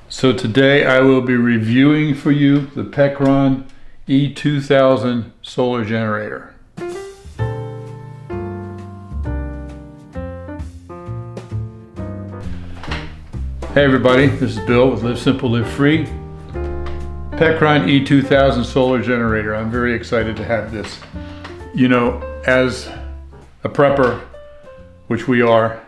So today I will be reviewing for you the Pecron E2000 solar generator. Hey everybody, this is Bill with Live Simple, Live Free. Pecron E2000 solar generator. I'm very excited to have this. You know, as a prepper, which we are,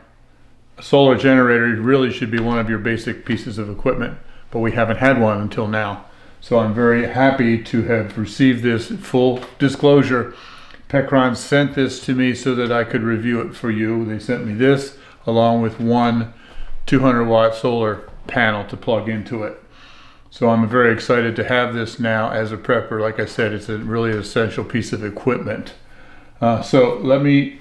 a solar generator really should be one of your basic pieces of equipment, but we haven't had one until now. So I'm very happy to have received this. Full disclosure, Pecron sent this to me so that I could review it for you. They sent me this along with one 200 watt solar panel to plug into it. So I'm very excited to have this now as a prepper. Like I said, it's a really essential piece of equipment. So let me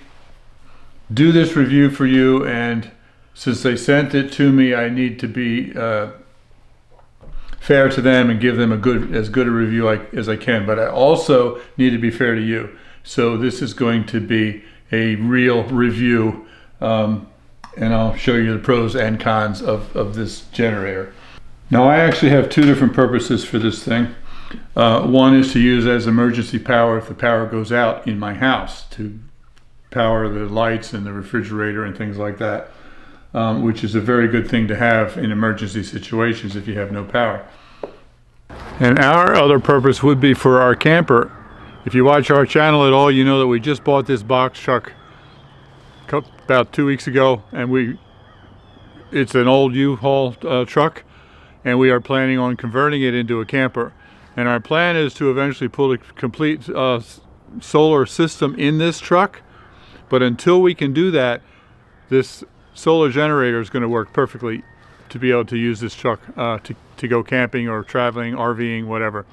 do this review for you, and since they sent it to me, I need to be fair to them and give them as good a review as I can. But I also need to be fair to you. So this is going to be a real review, and I'll show you the pros and cons of this generator. Now I actually have two different purposes for this thing. One is to use as emergency power if the power goes out in my house, to power the lights and the refrigerator and things like that. Which is a very good thing to have in emergency situations if you have no power. And our other purpose would be for our camper. If you watch our channel at all, you know that we just bought this box truck about 2 weeks ago, and it's an old U-Haul truck, and we are planning on converting it into a camper. And our plan is to eventually put a complete solar system in this truck, but until we can do that, this solar generator is going to work perfectly to be able to use this truck to go camping or traveling, RVing, whatever.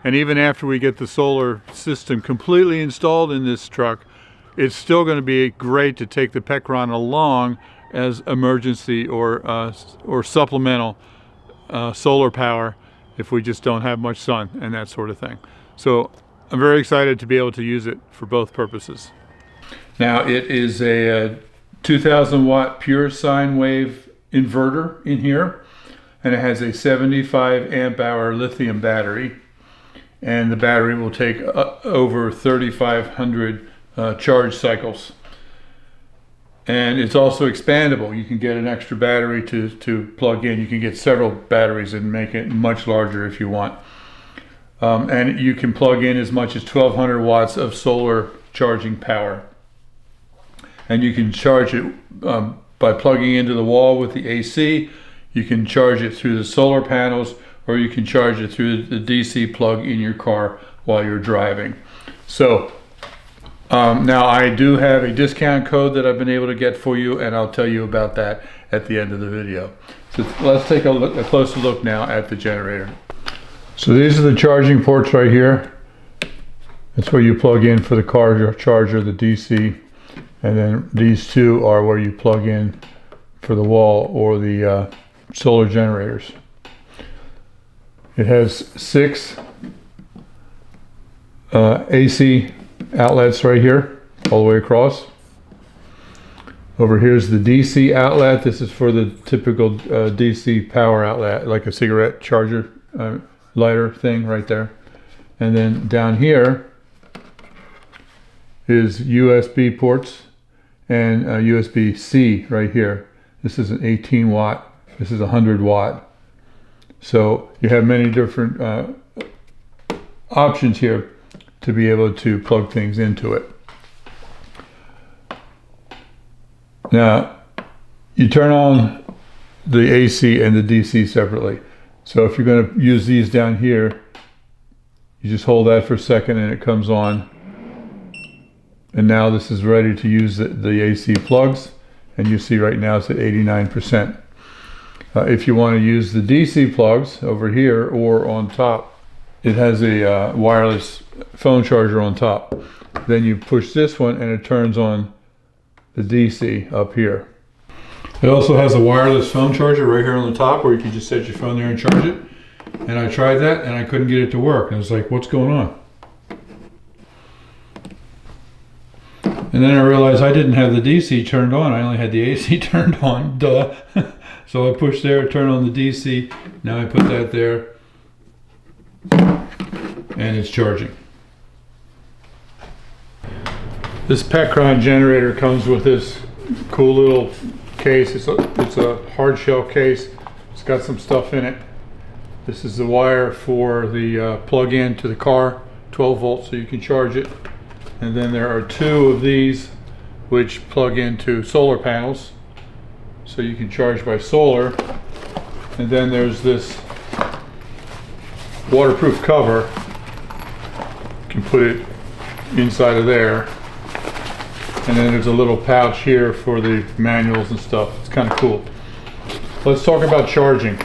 And even after we get the solar system completely installed in this truck, it's still going to be great to take the Pecron along as emergency or supplemental solar power if we just don't have much sun and that sort of thing. So I'm very excited to be able to use it for both purposes. Now it is a 2000 watt pure sine wave inverter in here, and it has a 75 amp hour lithium battery, and the battery will take over 3,500 charge cycles. And it's also expandable. You can get an extra battery to plug in. You can get several batteries and make it much larger if you want. And you can plug in as much as 1,200 watts of solar charging power. And you can charge it by plugging into the wall with the AC. You can charge it through the solar panels, or you can charge it through the DC plug in your car while you're driving. So now I do have a discount code that I've been able to get for you, and I'll tell you about that at the end of the video. So let's take a closer look now at the generator. So these are the charging ports right here. That's where you plug in for the car charger, the DC. And then these two are where you plug in for the wall or the solar generators. It has 6 AC outlets right here, all the way across. Over here is the DC outlet. This is for the typical DC power outlet, like a cigarette charger lighter thing right there. And then down here is USB ports and USB-C right here. This is an 18 watt, this is 100 watt. So you have many different options here to be able to plug things into it. Now, you turn on the AC and the DC separately. So if you're going to use these down here, you just hold that for a second and it comes on. And now this is ready to use the AC plugs, and you see right now it's at 89%. If you want to use the DC plugs over here or on top, it has a wireless phone charger on top. Then you push this one and it turns on the DC up here. It also has a wireless phone charger right here on the top where you can just set your phone there and charge it. And I tried that and I couldn't get it to work. And I was like, what's going on? And then I realized I didn't have the DC turned on. I only had the AC turned on. Duh. So I push there, turn on the DC. Now I put that there, and it's charging. This Pecron generator comes with this cool little case. It's a hard shell case. It's got some stuff in it. This is the wire for the plug-in to the car, 12 volts, so you can charge it. And then there are two of these which plug into solar panels, so you can charge by solar. And then there's this waterproof cover. You can put it inside of there. And then there's a little pouch here for the manuals and stuff. It's kind of cool. Let's talk about charging.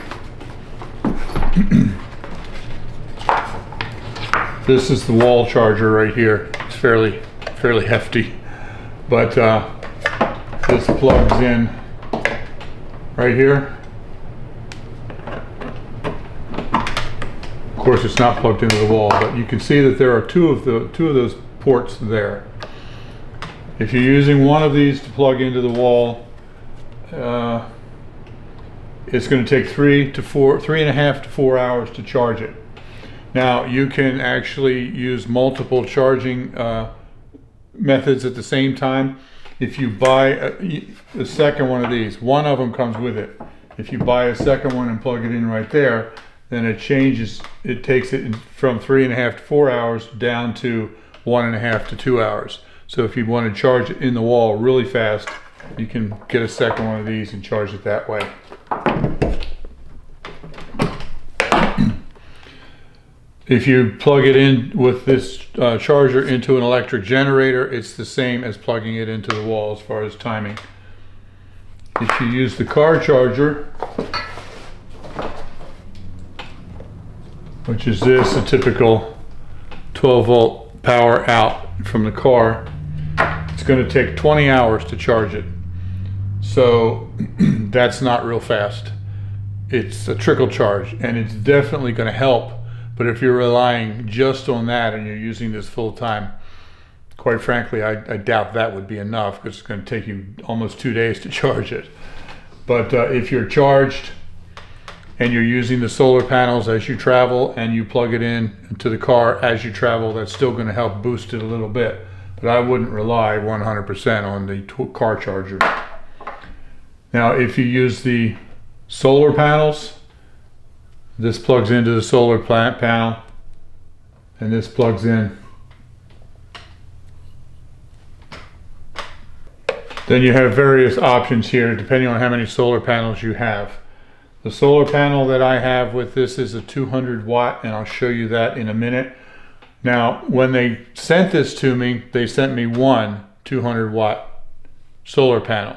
This is the wall charger right here. It's fairly hefty, but this plugs in right here. Of course, it's not plugged into the wall, but you can see that there are two of those ports there. If you're using one of these to plug into the wall, it's going to take 3.5 to 4 hours to charge it. Now you can actually use multiple charging methods at the same time. If you buy a second one of these, one of them comes with it. If you buy a second one and plug it in right there, then it changes. It takes it from 3.5 to 4 hours down to 1.5 to 2 hours. So if you want to charge it in the wall really fast, you can get a second one of these and charge it that way. If you plug it in with this charger into an electric generator, it's the same as plugging it into the wall as far as timing. If you use the car charger, which is this, a typical 12 volt power out from the car, it's going to take 20 hours to charge it. So that's not real fast. It's a trickle charge, and it's definitely going to help. But if you're relying just on that and you're using this full time, quite frankly, I doubt that would be enough, because it's going to take you almost 2 days to charge it. But if you're charged and you're using the solar panels as you travel and you plug it in to the car as you travel, that's still going to help boost it a little bit. But I wouldn't rely 100% on the car charger. Now, if you use the solar panels, this plugs into the solar panel, and this plugs in. Then you have various options here depending on how many solar panels you have. The solar panel that I have with this is a 200 watt, and I'll show you that in a minute. Now, when they sent this to me, they sent me one 200 watt solar panel.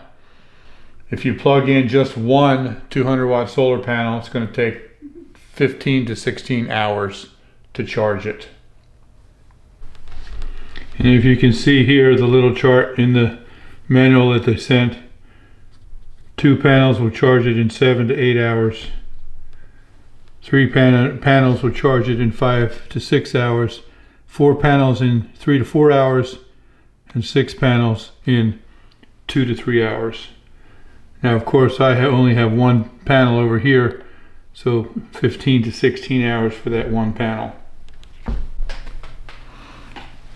If you plug in just one 200 watt solar panel, it's going to take 15 to 16 hours to charge it. And if you can see here, the little chart in the manual that they sent, 2 panels will charge it in 7 to 8 hours. 3 panels will charge it in 5 to 6 hours. 4 panels in 3 to 4 hours, and 6 panels in 2 to 3 hours. Now, of course, I only have one panel over here, so 15 to 16 hours for that one panel.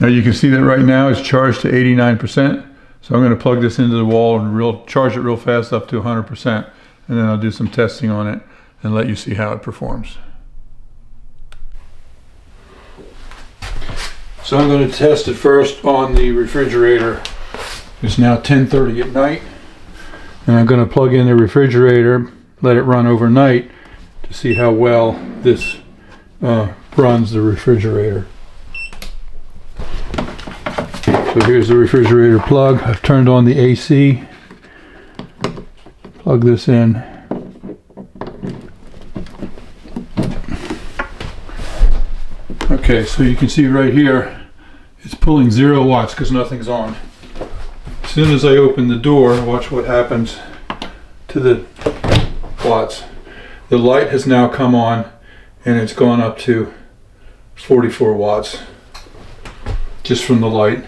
Now you can see that right now it's charged to 89%. So I'm going to plug this into the wall and charge it real fast up to 100%. And then I'll do some testing on it and let you see how it performs. So I'm going to test it first on the refrigerator. It's now 10:30 at night. And I'm going to plug in the refrigerator, let it run overnight to see how well this runs the refrigerator. So here's the refrigerator plug. I've turned on the AC. Plug this in. Okay, so you can see right here, it's pulling 0 watts because nothing's on. As soon as I open the door, watch what happens to the watts. The light has now come on and it's gone up to 44 watts just from the light.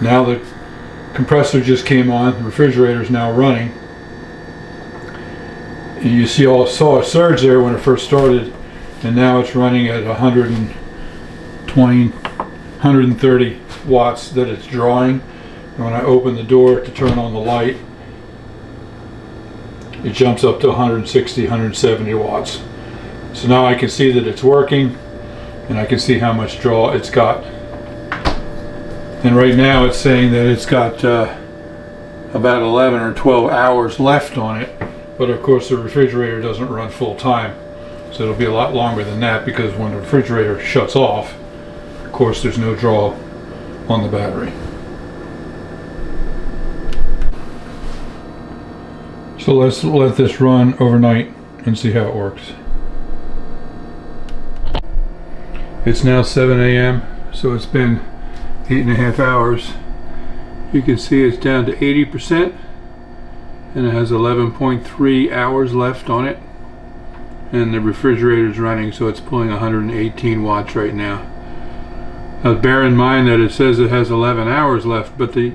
Now the compressor just came on, the refrigerator is now running. And you saw a surge there when it first started, and now it's running at 120, 130 watts that it's drawing. And when I open the door to turn on the light, it jumps up to 160, 170 watts. So now I can see that it's working, and I can see how much draw it's got. And right now it's saying that it's got about 11 or 12 hours left on it, but of course the refrigerator doesn't run full time, so it'll be a lot longer than that, because when the refrigerator shuts off, of course there's no draw on the battery. So let's let this run overnight and see how it works. It's now 7 a.m. so it's been 8.5 hours. You can see it's down to 80%, and it has 11.3 hours left on it, and the refrigerator is running, so it's pulling 118 watts right now. Now bear in mind that it says it has 11 hours left, but the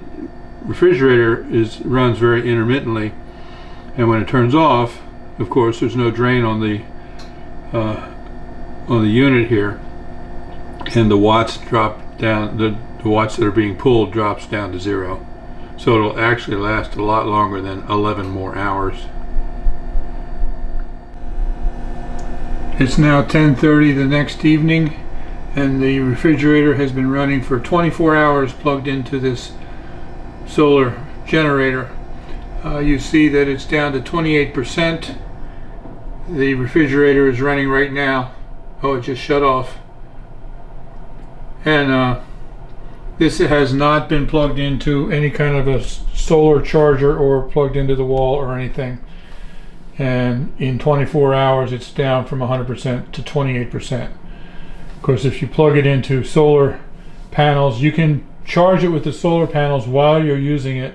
refrigerator runs very intermittently, and when it turns off, of course there's no drain on the unit here, and the watts drop down. The watts that are being pulled drops down to 0, so it'll actually last a lot longer than 11 more hours. It's now 10:30 the next evening, and the refrigerator has been running for 24 hours plugged into this solar generator. You see that it's down to 28%. The refrigerator is running right now. Oh, it just shut off. And this has not been plugged into any kind of a solar charger or plugged into the wall or anything. And in 24 hours it's down from 100% to 28%. Of course, if you plug it into solar panels, you can charge it with the solar panels while you're using it.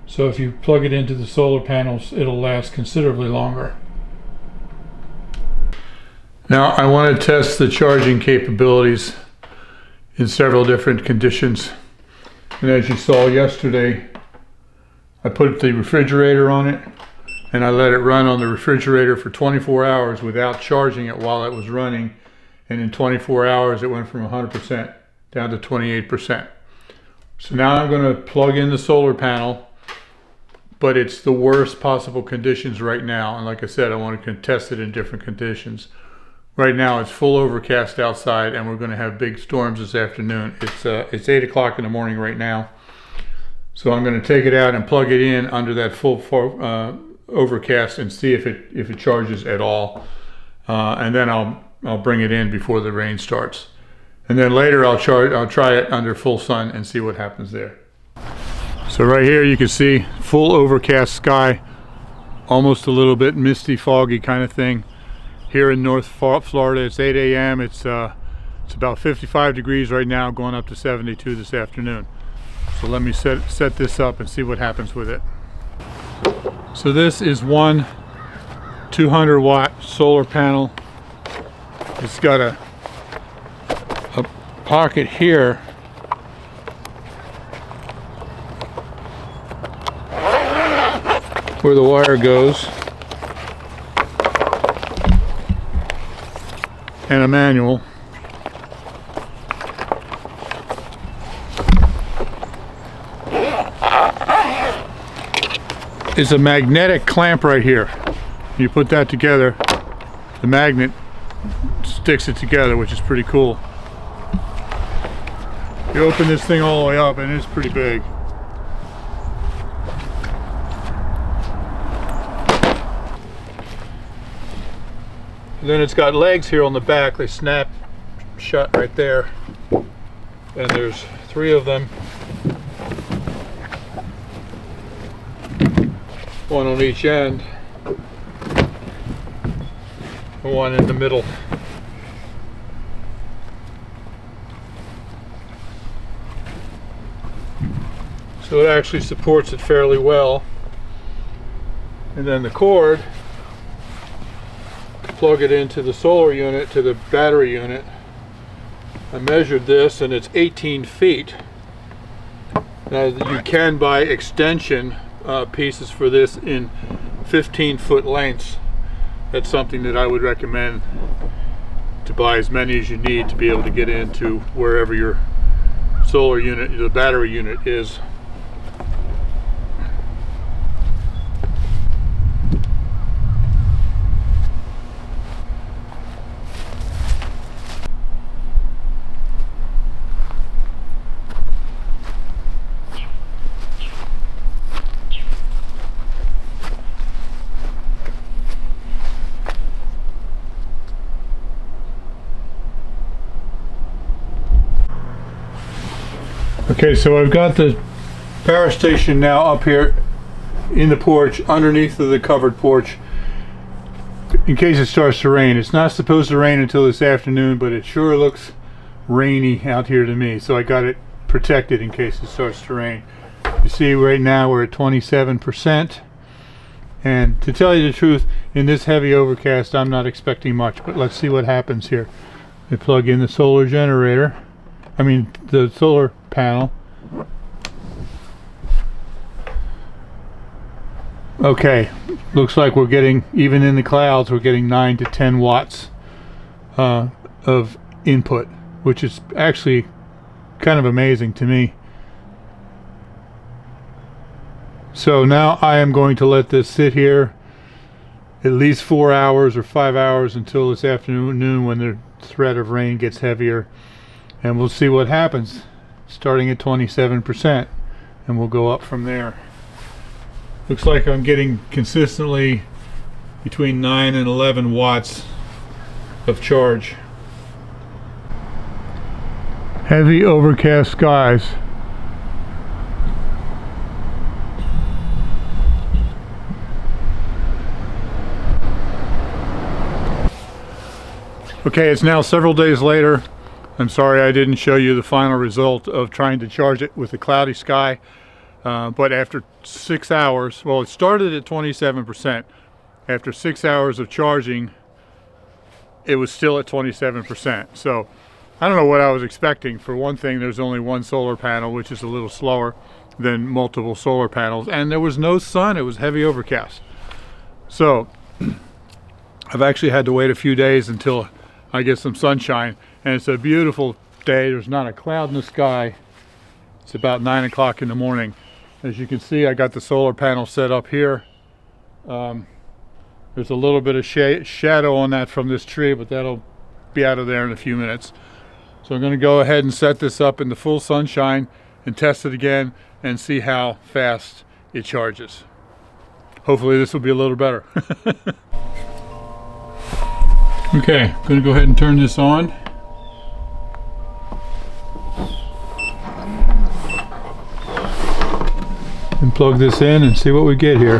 So if you plug it into the solar panels, it'll last considerably longer. Now I want to test the charging capabilities in several different conditions. And as you saw yesterday, I put the refrigerator on it, and I let it run on the refrigerator for 24 hours without charging it while it was running. And in 24 hours it went from 100% down to 28%. So now I'm going to plug in the solar panel, but it's the worst possible conditions right now. And like I said, I want to test it in different conditions. Right now it's full overcast outside, and we're going to have big storms this afternoon. It's 8 o'clock in the morning right now. So I'm going to take it out and plug it in under that full overcast and see if it charges at all. And then I'll bring it in before the rain starts. And then later I'll try it under full sun and see what happens there. So right here you can see full overcast sky, almost a little bit misty, foggy kind of thing. Here in North Florida, it's 8 a.m. It's about 55 degrees right now, going up to 72 this afternoon. So let me set this up and see what happens with it. So this is one 200 watt solar panel. It's got a pocket here where the wire goes, and a manual. It's a magnetic clamp right here. You put that together, the magnet sticks it together, which is pretty cool. You open this thing all the way up and it's pretty big. And then it's got legs here on the back. They snap shut right there. And there's 3 of them. One on each end. And one in the middle. So it actually supports it fairly well. And then the cord, plug it into the solar unit, to the battery unit. I measured this and it's 18 feet. Now you can buy extension pieces for this in 15-foot lengths. That's something that I would recommend, to buy as many as you need to be able to get into wherever your solar unit, the battery unit is. Okay, so I've got the power station now up here in the porch, underneath of the covered porch, in case it starts to rain. It's not supposed to rain until this afternoon, but it sure looks rainy out here to me, so I got it protected in case it starts to rain. You see right now we're at 27%, and to tell you the truth, in this heavy overcast I'm not expecting much, but let's see what happens here. I plug in the solar generator, the solar panel. Okay, looks like we're getting, even in the clouds, we're getting 9 to 10 watts of input, which is actually kind of amazing to me. So now I am going to let this sit here at least 4 hours or 5 hours until this afternoon, when the threat of rain gets heavier, and we'll see what happens, starting at 27%, and we'll go up from there. Looks like I'm getting consistently between 9 and 11 watts of charge. Heavy overcast skies. Okay, it's now several days later. I'm sorry I didn't show you the final result of trying to charge it with a cloudy sky, but after 6 hours, well, it started at 27%. After 6 hours of charging, it was still at 27%. So I don't know what I was expecting. For one thing, there's only one solar panel, which is a little slower than multiple solar panels, and there was no sun. It was heavy overcast. So I've actually had to wait a few days until I get some sunshine, and it's a beautiful day. There's not a cloud in the sky. It's about 9 o'clock in the morning. As you can see, I got the solar panel set up here. There's a little bit of shadow on that from this tree, but that'll be out of there in a few minutes. So I'm going to go ahead and set this up in the full sunshine and test it again and see how fast it charges. Hopefully this will be a little better. Okay, I'm going to go ahead and turn this on. And plug this in and see what we get here.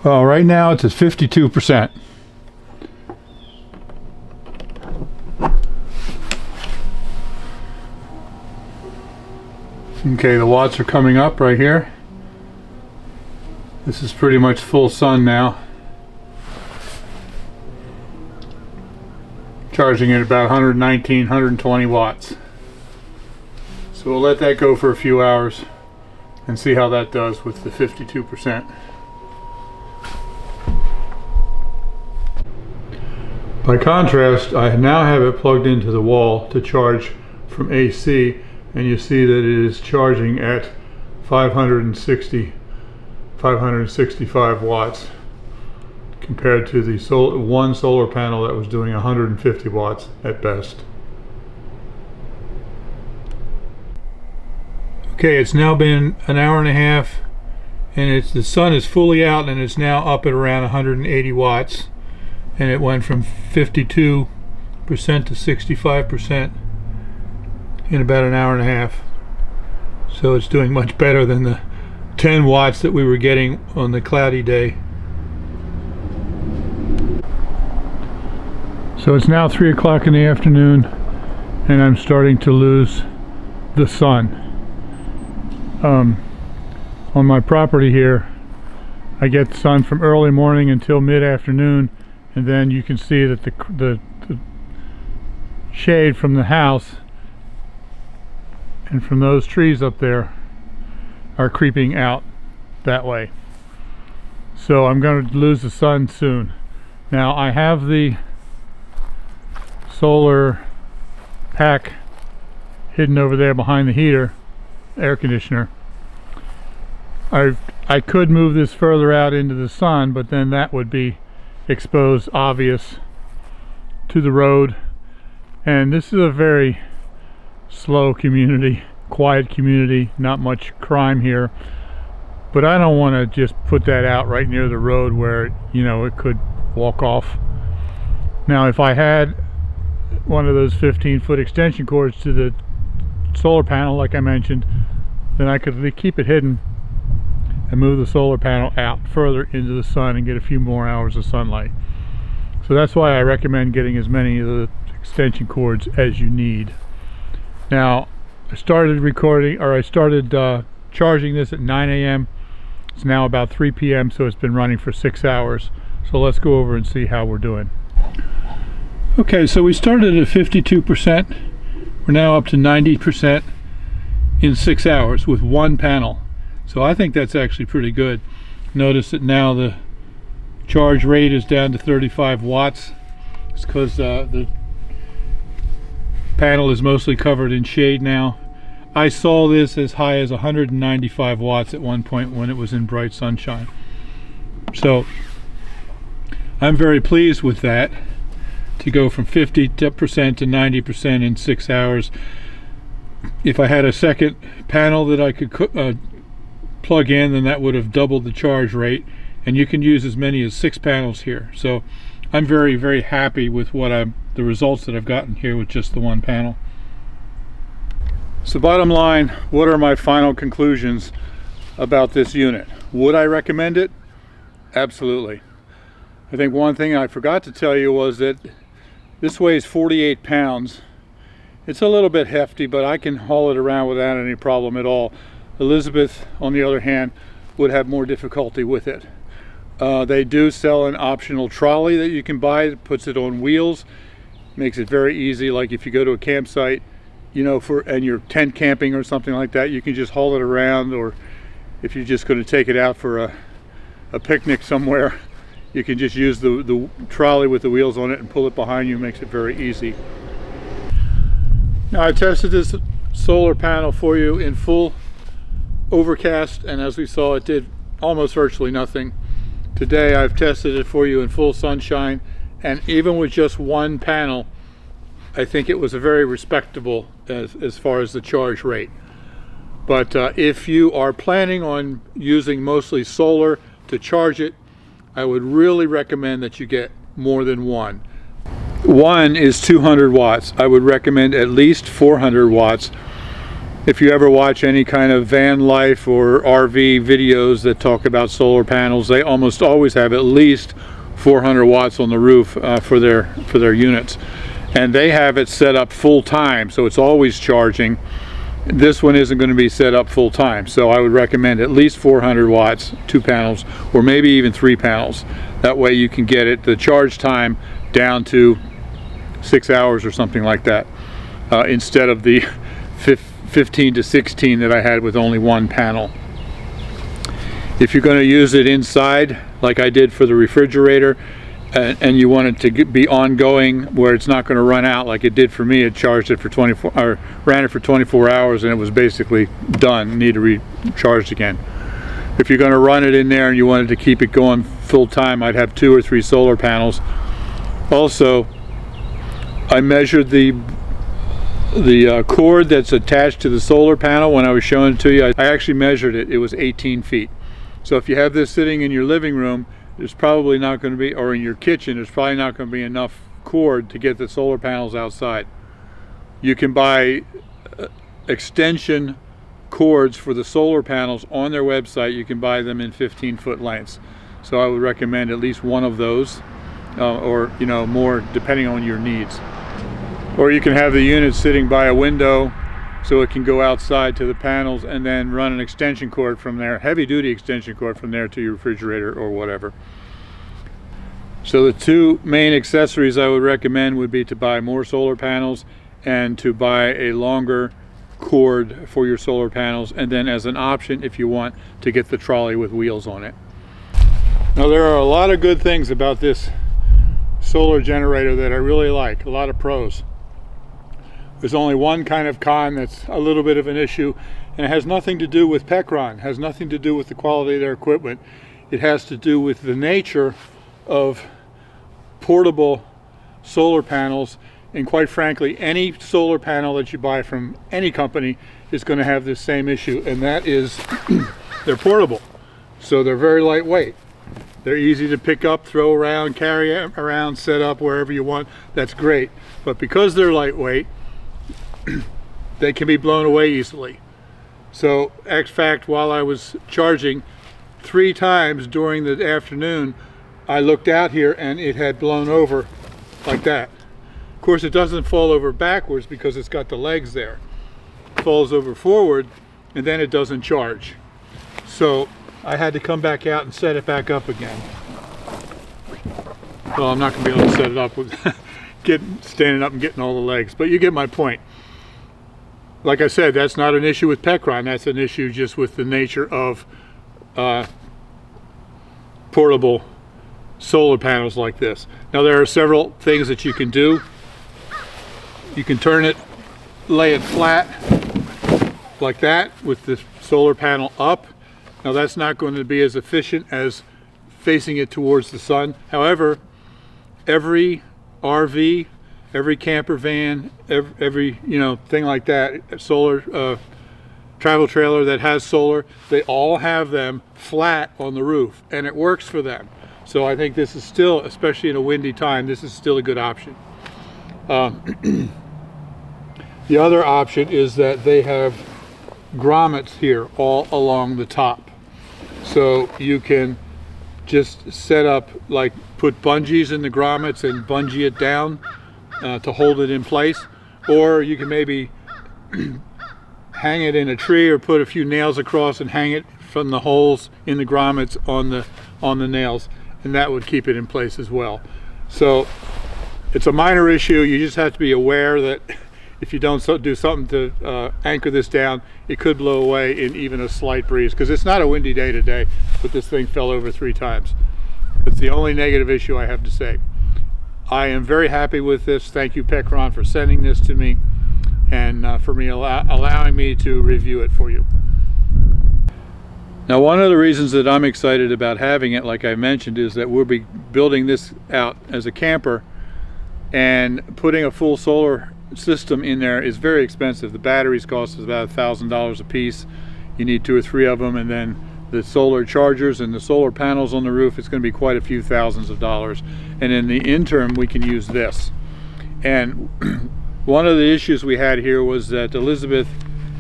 Well, right now it's at 52%. Okay, the watts are coming up right here. This is pretty much full sun now. Charging at about 119, 120 watts. So we'll let that go for a few hours and see how that does with the 52%. By contrast, I now have it plugged into the wall to charge from AC, and you see that it is charging at 565 watts compared to the one solar panel that was doing 150 watts at best. Okay, it's now been an hour and a half, and the sun is fully out, and it's now up at around 180 watts, and it went from 52% to 65% in about an hour and a half. So it's doing much better than the 10 watts that we were getting on the cloudy day. So it's now 3 o'clock in the afternoon, and I'm starting to lose the sun. On my property here, I get sun from early morning until mid-afternoon, and then you can see that the shade from the house and from those trees up there are creeping out that way. So I'm going to lose the sun soon. Now I have the solar pack hidden over there behind the heater, air conditioner. I could move this further out into the sun, but then that would be exposed, obvious, to the road. And this is a very slow community, quiet community, not much crime here. But I don't want to just put that out right near the road where, you know, it could walk off. Now if I had one of those 15-foot extension cords to the solar panel like I mentioned, then I could keep it hidden and move the solar panel out further into the sun and get a few more hours of sunlight. So that's why I recommend getting as many of the extension cords as you need. Now I started charging this at 9 a.m. It's now about 3 p.m. so it's been running for 6 hours. So let's go over and see how we're doing. Okay, so we started at 52%. We're now up to 90% in 6 hours with one panel. So I think that's actually pretty good. Notice that now the charge rate is down to 35 watts. It's because the panel is mostly covered in shade now. I saw this as high as 195 watts at one point when it was in bright sunshine. So I'm very pleased with that, to go from 50% to 90% in 6 hours. If I had a second panel that I could plug in, then that would have doubled the charge rate, and you can use as many as 6 panels here. So I'm very, very happy with the results that I've gotten here with just the one panel. So bottom line, what are my final conclusions about this unit? Would I recommend it? Absolutely. I think one thing I forgot to tell you was that this weighs 48 pounds. It's a little bit hefty, but I can haul it around without any problem at all. Elizabeth, on the other hand, would have more difficulty with it. They do sell an optional trolley that you can buy that puts it on wheels. Makes it very easy, like if you go to a campsite, you know, and you're tent camping or something like that, you can just haul it around. Or if you're just going to take it out for a picnic somewhere, you can just use the trolley with the wheels on it and pull it behind you. Makes it very easy. Now I tested this solar panel for you in full overcast, and as we saw, it did almost virtually nothing. Today I've tested it for you in full sunshine, and even with just one panel, I think it was a very respectable as far as the charge rate. But if you are planning on using mostly solar to charge it, I would really recommend that you get more than one. One is 200 watts. I would recommend at least 400 watts. If you ever watch any kind of van life or RV videos that talk about solar panels, they almost always have at least 400 watts on the roof for their units. And they have it set up full time, so it's always charging. This one isn't going to be set up full time, so I would recommend at least 400 watts, 2 panels, or maybe even 3 panels. That way you can get the charge time down to 6 hours or something like that, instead of the 15 to 16 that I had with only one panel. If you're going to use it inside, like I did for the refrigerator, and you want it to be ongoing where it's not going to run out like it did for me, it charged it for 24 or ran it for 24 hours and it was basically done, need to recharge again. If you're going to run it in there and you wanted to keep it going full time, I'd have 2 or 3 solar panels. Also, I measured the cord that's attached to the solar panel when I was showing it to you. I actually measured it. It was 18 feet. So if you have this sitting in your living room, there's probably not going to be, or in your kitchen, there's probably not going to be enough cord to get the solar panels outside. You can buy extension cords for the solar panels on their website. You can buy them in 15-foot lengths. So I would recommend at least one of those, or more depending on your needs. Or you can have the unit sitting by a window so it can go outside to the panels and then run an extension cord from there, heavy-duty extension cord from there to your refrigerator or whatever. So the 2 main accessories I would recommend would be to buy more solar panels and to buy a longer cord for your solar panels, and then as an option if you want to get the trolley with wheels on it. Now there are a lot of good things about this solar generator that I really like, a lot of pros. There's only one kind of con that's a little bit of an issue, and it has nothing to do with Pecron, has nothing to do with the quality of their equipment. It has to do with the nature of portable solar panels, and quite frankly, any solar panel that you buy from any company is going to have this same issue, and that is they're portable. So they're very lightweight. They're easy to pick up, throw around, carry around, set up wherever you want. That's great. But because they're lightweight, they can be blown away easily. So, in fact, while I was charging 3 times during the afternoon, I looked out here and it had blown over like that. Of course, it doesn't fall over backwards because it's got the legs there. It falls over forward and then it doesn't charge. So I had to come back out and set it back up again. Well, I'm not going to be able to set it up with standing up and getting all the legs, but you get my point. Like I said, that's not an issue with Pecron, that's an issue just with the nature of portable solar panels like this. Now there are several things that you can do. You can turn it, lay it flat like that with the solar panel up. Now that's not going to be as efficient as facing it towards the sun. However, every RV, every camper van, every thing like that, solar travel trailer that has solar, they all have them flat on the roof, and it works for them. So I think this is still, especially in a windy time, this is still a good option. The other option is that they have grommets here all along the top. So you can just set up, like put bungees in the grommets and bungee it down to hold it in place. Or you can maybe hang it in a tree or put a few nails across and hang it from the holes in the grommets on the nails, and that would keep it in place as well. So it's a minor issue. You just have to be aware that if you don't do something to anchor this down, it could blow away in even a slight breeze, because it's not a windy day today, but this thing fell over 3 times. That's the only negative issue I have to say. I am very happy with this. Thank you, Pecron, for sending this to me and for allowing me to review it for you. Now, one of the reasons that I'm excited about having it, like I mentioned, is that we'll be building this out as a camper, and putting a full solar system in there is very expensive. The batteries cost us about $1,000 a piece. You need 2 or 3 of them, and then the solar chargers and the solar panels on the roof, it's going to be quite a few thousands of dollars. And in the interim, we can use this. And one of the issues we had here was that Elizabeth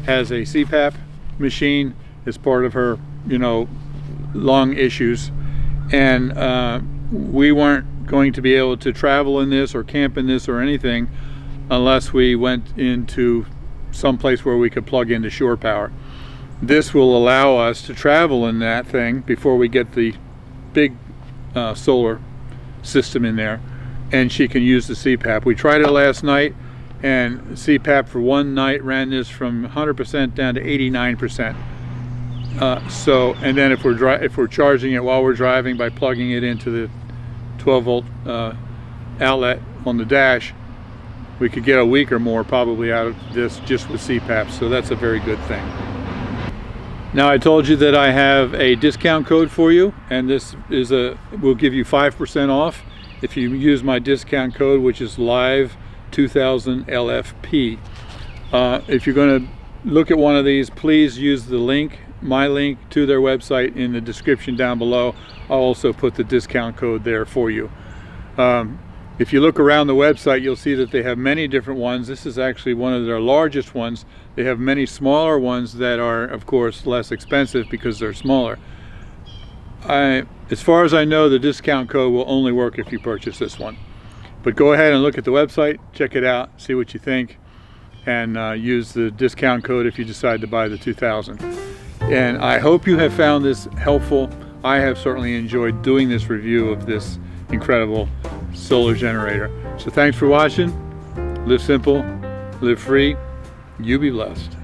has a CPAP machine as part of her lung issues, and we weren't going to be able to travel in this or camp in this or anything unless we went into some place where we could plug into shore power. This will allow us to travel in that thing before we get the big solar system in there, and she can use the CPAP. We tried it last night, and CPAP for one night ran this from 100% down to 89%. And then if we're charging it while we're driving by plugging it into the 12-volt outlet on the dash, we could get a week or more probably out of this just with CPAP. So that's a very good thing. Now, I told you that I have a discount code for you, and this is will give you 5% off if you use my discount code, which is live2000LFP. If you're going to look at one of these, please use the link, my link to their website, in the description down below. I'll also put the discount code there for you. If you look around the website, you'll see that they have many different ones. This is actually one of their largest ones. They have many smaller ones that are, of course, less expensive because they're smaller. As far as I know, the discount code will only work if you purchase this one. But go ahead and look at the website, check it out, see what you think, and use the discount code if you decide to buy the 2000. And I hope you have found this helpful. I have certainly enjoyed doing this review of this incredible solar generator. So thanks for watching. Live simple, live free, you be blessed.